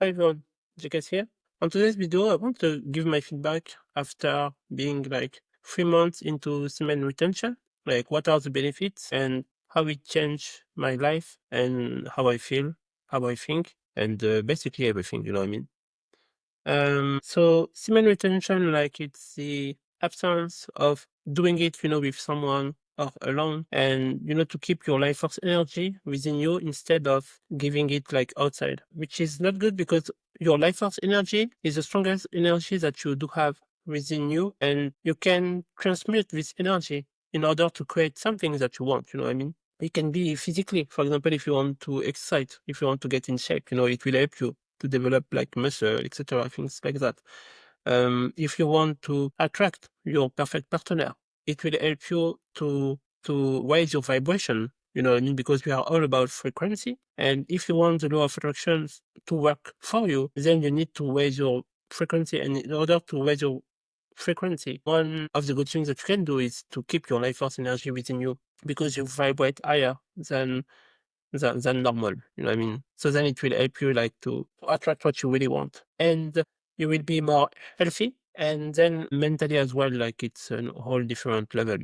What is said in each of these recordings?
Hi everyone, Jacques here. On today's video, I want to give my feedback after being like 3 months into semen retention. Like, what are the benefits and how it changed my life and how I feel, how I think, and basically everything. You know what I mean? So semen retention, like it's the absence of doing it, with someone or alone, and to keep your life force energy within you instead of giving it like outside, which is not good because your life force energy is the strongest energy that you do have within you, and you can transmute this energy in order to create something that you want. You know what I mean? It can be physically, for example, if you want to exercise, if you want to get in shape, it will help you to develop like muscle, etc., things like that. If you want to attract your perfect partner, it will help you to raise your vibration. You know what I mean? Because we are all about frequency. And if you want the law of attractions to work for you, then you need to raise your frequency. And in order to raise your frequency, one of the good things that you can do is to keep your life force energy within you because you vibrate higher than normal. You know what I mean? So then it will help you like to attract what you really want. And you will be more healthy. And then mentally as well, like it's a whole different level.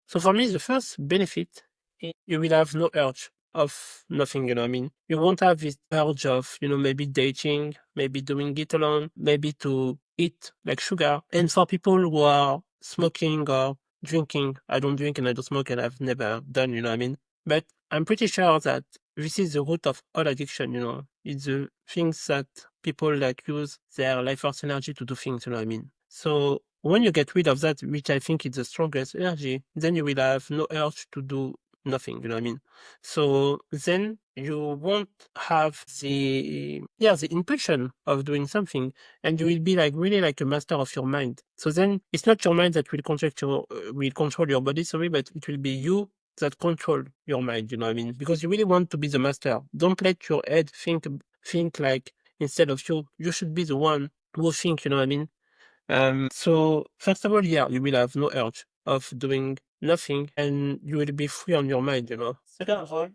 So for me, the first benefit is you will have no urge of nothing, you know what I mean? You won't have this urge of, maybe dating, maybe doing it alone, maybe to eat like sugar. And for people who are smoking or drinking, I don't drink and I don't smoke and I've never done, you know what I mean? But I'm pretty sure that this is the root of all addiction. It's the things that people like use their life force energy to do things, you know what I mean? So when you get rid of that, which I think is the strongest energy, then you will have no urge to do nothing, you know what I mean? So then you won't have the impulsion of doing something, and you will be like really like a master of your mind. So then it's not your mind that will control your body, sorry, but it will be you that control your mind, you know what I mean? Because you really want to be the master. Don't let your head think like instead of you should be the one who think, you know what I mean? So first of all, yeah, you will have no urge of doing nothing and you will be free on your mind. Second of all,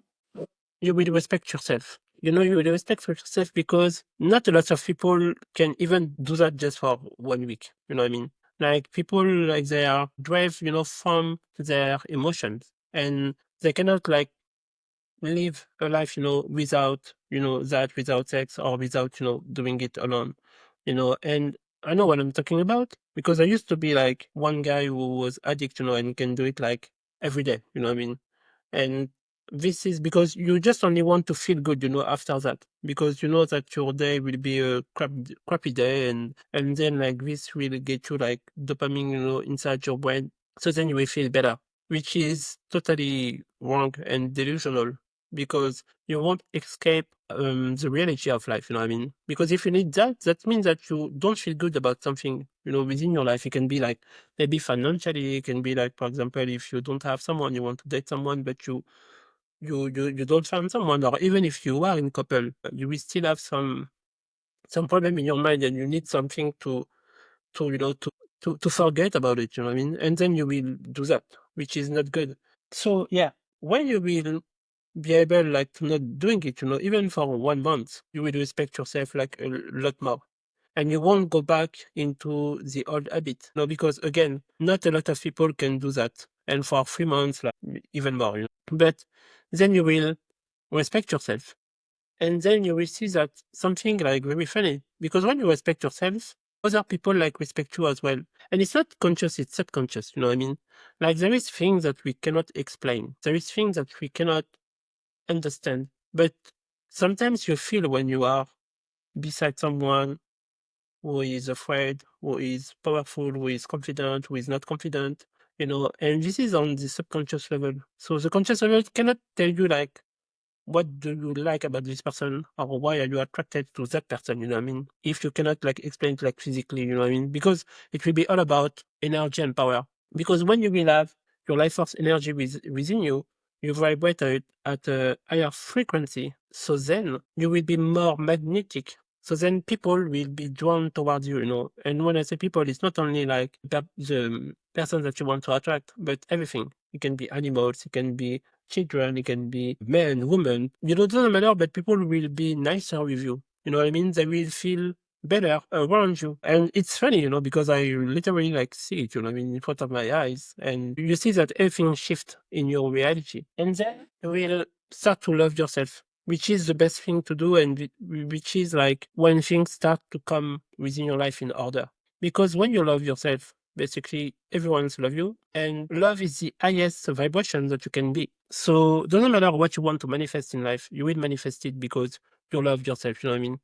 you will respect yourself. You will respect yourself because not a lot of people can even do that just for 1 week. You know what I mean? Like people like they are drive, from their emotions and they cannot like live a life, without sex or without, doing it alone. And I know what I'm talking about because I used to be like one guy who was addict, and can do it like every day, you know what I mean? And this is because you just only want to feel good, after that, because you know that your day will be a crappy day, and then like this will get you like dopamine, inside your brain. So then you will feel better, which is totally wrong and delusional because you won't escape the reality of life, you know what I mean? Because if you need that, that means that you don't feel good about something, within your life. It can be like maybe financially, it can be like, for example, if you don't have someone, you want to date someone, but you don't find someone, or even if you are in couple, you will still have some problem in your mind, and you need something to you know to forget about it. You know what I mean? And then you will do that, which is not good. So yeah, when you will be able like to not doing it, even for 1 month, you will respect yourself like a lot more. And you won't go back into the old habit. No, because again, not a lot of people can do that. And for 3 months, like even more. But then you will respect yourself. And then you will see that something like very funny. Because when you respect yourself, other people like respect you as well. And it's not conscious, it's subconscious, you know what I mean? Like there is things that we cannot explain. There is things that we cannot understand. But sometimes you feel when you are beside someone who is afraid, who is powerful, who is confident, who is not confident, and this is on the subconscious level. So the conscious level cannot tell you like what do you like about this person or why are you attracted to that person, you know what I mean? If you cannot like explain it like physically, you know what I mean? Because it will be all about energy and power. Because when you will have your life force energy within you, you vibrate at a higher frequency. So then you will be more magnetic. So then people will be drawn towards you. And when I say people, it's not only like the person that you want to attract, but everything. It can be animals, it can be children, it can be men, women. It doesn't matter, but people will be nicer with you. You know what I mean? They will feel better around you. And it's funny, because I literally like see it, in front of my eyes. And you see that everything shifts in your reality. And then you will start to love yourself, which is the best thing to do. And which is like when things start to come within your life in order. Because when you love yourself, basically everyone's love you. And love is the highest vibration that you can be. So doesn't matter what you want to manifest in life, you will manifest it because you love yourself, you know what I mean?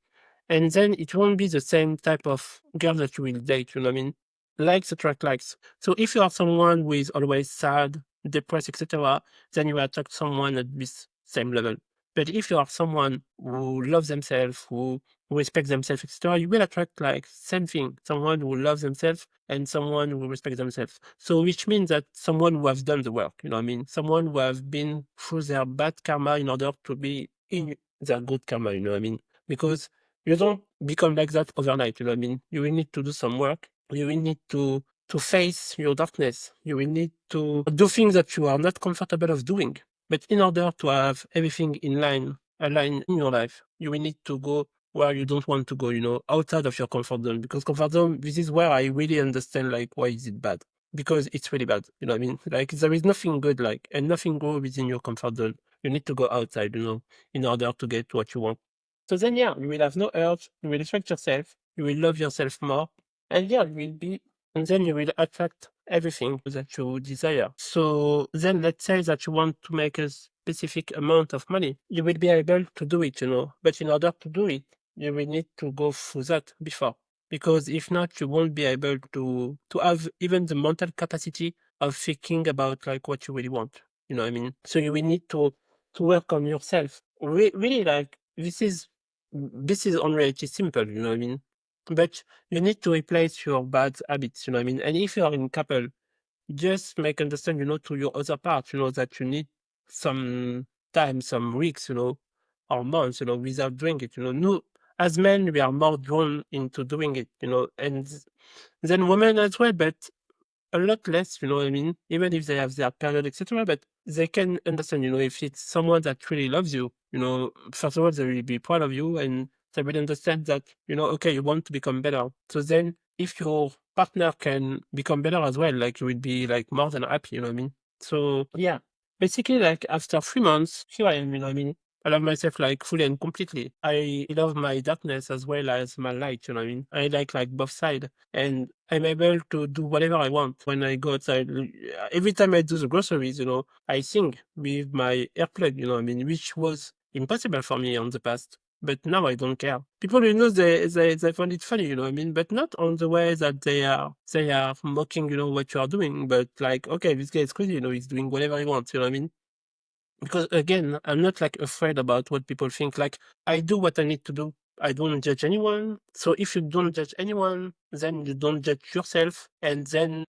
And then it won't be the same type of girl that you will date, you know what I mean? Likes attract likes. So if you are someone who is always sad, depressed, etc., then you will attract someone at this same level. But if you are someone who loves themselves, who respects themselves, etc., you will attract like same thing, someone who loves themselves and someone who respects themselves. So which means that someone who has done the work, you know what I mean? Someone who has been through their bad karma in order to be in their good karma, you know what I mean? Because you don't become like that overnight, you know what I mean? You will need to do some work. You will need to face your darkness. You will need to do things that you are not comfortable of doing. But in order to have everything in line, aligned in your life, you will need to go where you don't want to go, outside of your comfort zone. Because comfort zone, this is where I really understand like why is it bad. Because it's really bad. You know what I mean? Like there is nothing good like and nothing good within your comfort zone. You need to go outside, in order to get what you want. So then, yeah, you will have no urge, you will respect yourself, you will love yourself more, and yeah, you will be, and then you will attract everything that you desire. So then, let's say that you want to make a specific amount of money, you will be able to do it, but in order to do it, you will need to go through that before. Because if not, you won't be able to have even the mental capacity of thinking about like what you really want. You know what I mean? So you will need to work on yourself. Really, like this is already simple, you know what I mean? But you need to replace your bad habits, you know what I mean? And if you are in couple, just make understand, to your other part, that you need some time, some weeks, or months, without doing it, No, as men, we are more drawn into doing it, and then women as well, but a lot less, you know what I mean? Even if they have their period, etc. But they can understand, if it's someone that really loves you, first of all, they will be proud of you and they will understand that, okay, you want to become better. So then if your partner can become better as well, like you will be like more than happy, you know what I mean? So yeah. Basically, like after 3 months, here I am, you know what I mean? I love myself like fully and completely. I love my darkness as well as my light, you know what I mean? I like both sides and I'm able to do whatever I want when I go outside. Every time I do the groceries, I sing with my earplug, you know what I mean, which was impossible for me on the past. But now I don't care. People, they find it funny, you know what I mean, but not on the way that they are mocking, what you are doing, but like, okay, this guy is crazy, he's doing whatever he wants, you know what I mean? Because again, I'm not like afraid about what people think. Like I do what I need to do. I don't judge anyone. So if you don't judge anyone, then you don't judge yourself, and then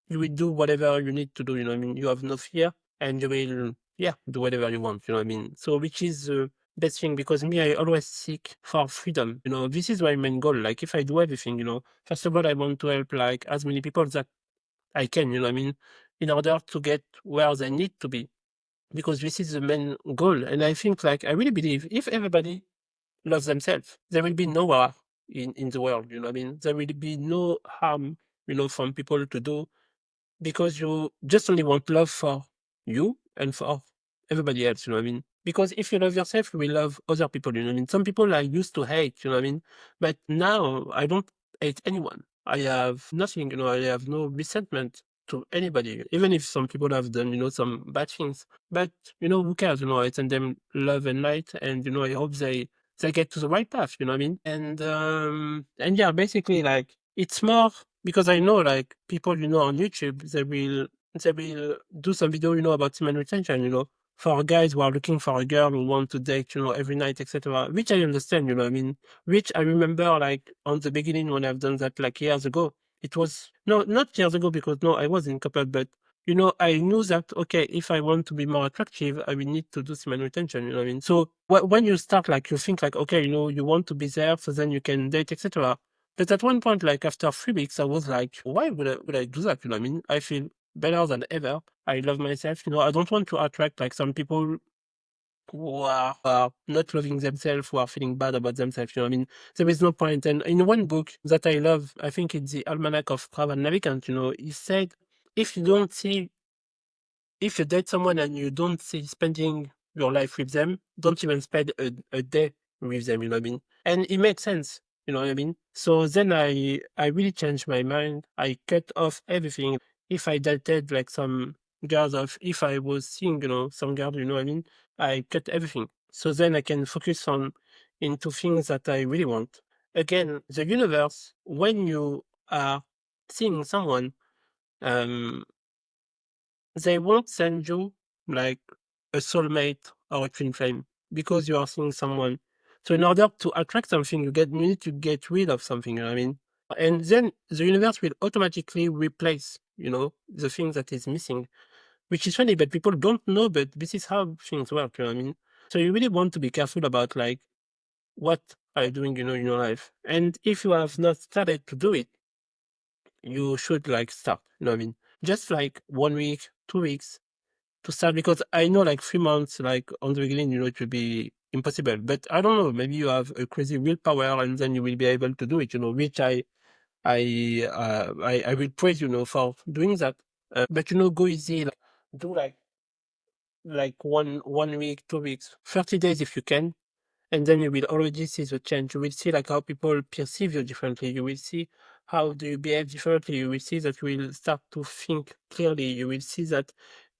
you will do whatever you need to do. You know what I mean? You have no fear, and you will, yeah, do whatever you want. You know what I mean? So which is the best thing because me, I always seek for freedom. This is my main goal. Like if I do everything, first of all, I want to help like as many people that I can. You know what I mean? In order to get where they need to be because this is the main goal. And I think, like, I really believe if everybody loves themselves, there will be no war in the world. You know what I mean? There will be no harm, from people to do because you just only want love for you and for everybody else, you know what I mean? Because if you love yourself, you will love other people, you know what I mean? Some people I used to hate, you know what I mean? But now I don't hate anyone. I have nothing, I have no resentment to anybody, even if some people have done, some bad things. But, who cares, I send them love and light and, I hope they get to the right path, you know what I mean? And yeah, basically like it's more because I know like people, on YouTube, they will do some video, about semen retention, for guys who are looking for a girl who want to date, every night, etc. Which I understand, you know what I mean? Which I remember like on the beginning when I've done that like years ago. It was no, not years ago because no, I was in couple, but I knew that okay, if I want to be more attractive, I will need to do semen retention. You know what I mean? So when you start, like you think like okay, you want to be there, so then you can date, etc. But at one point, like after 3 weeks, I was like, why would I do that? You know what I mean? I feel better than ever. I love myself. I don't want to attract like some people who are not loving themselves, who are feeling bad about themselves. You know what I mean? There is no point. And in one book that I love, I think it's the Almanac of Pravan Navigant, you know, he said, if you don't see, if you date someone and you don't see spending your life with them, don't even spend a day with them, you know what I mean? And it makes sense, you know what I mean? So then I really changed my mind. I cut off everything. If I dated like some girls, of if I was seeing, you know, some girl, you know what I mean? I cut everything. So then I can focus on into things that I really want. Again, the universe, when you are seeing someone, um, they won't send you like a soulmate or a twin flame because you are seeing someone. So in order to attract something, you need to get rid of something, you know what I mean? And then the universe will automatically replace, you know, the thing that is missing, which is funny, but people don't know, but this is how things work, you know what I mean? So you really want to be careful about like what are you doing, you know, in your life. And if you have not started to do it, you should like start, you know what I mean? Just like 1 week, 2 weeks, to start, because I know like 3 months, like on the beginning, you know, it will be impossible. But I don't know, maybe you have a crazy willpower and then you will be able to do it, you know, which I will praise, you know, for doing that. But you know, go easy, like, do like 1 week, 2 weeks, 30 days if you can, and then you will already see the change. You will see like how people perceive you differently. You will see how do you behave differently. You will see that you will start to think clearly. You will see that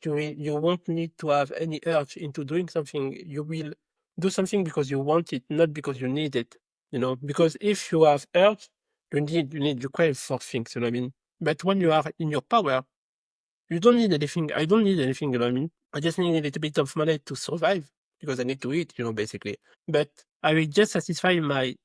you won't need to have any urge into doing something. You will do something because you want it, not because you need it. You know, because if you have urge, you crave for things, you know what I mean? But when you are in your power, you don't need anything. I don't need anything, you know what I mean? I just need a little bit of money to survive because I need to eat, you know, basically. But I will just satisfy my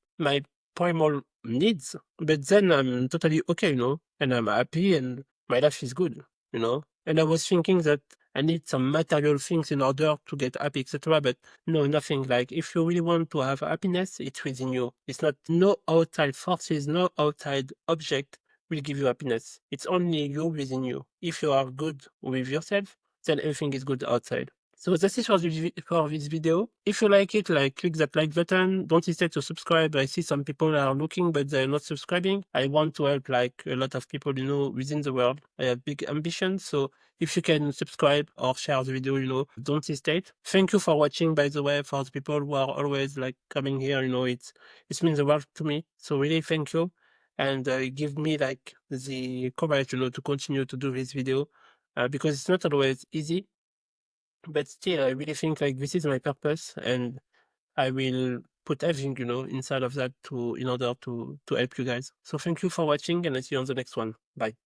primal needs. But then I'm totally okay, you know, and I'm happy and my life is good, you know. And I was thinking that I need some material things in order to get happy, etc. But no, nothing. Like if you really want to have happiness, it's within you. It's not no outside forces, no outside object will give you happiness. It's only you within you. If you are good with yourself, then everything is good outside. So that's it for this video. If you like it, like click that like button. Don't hesitate to subscribe. I see some people are looking, but they're not subscribing. I want to help like a lot of people, you know, within the world. I have big ambitions. So if you can subscribe or share the video, you know, don't hesitate. Thank you for watching, by the way, for the people who are always like coming here, you know, it means the world to me. So really thank you. And give me like the courage, you know, to continue to do this video because it's not always easy, but still, I really think like this is my purpose, and I will put everything, you know, inside of that to in order to help you guys. So thank you for watching, and I see you on the next one. Bye.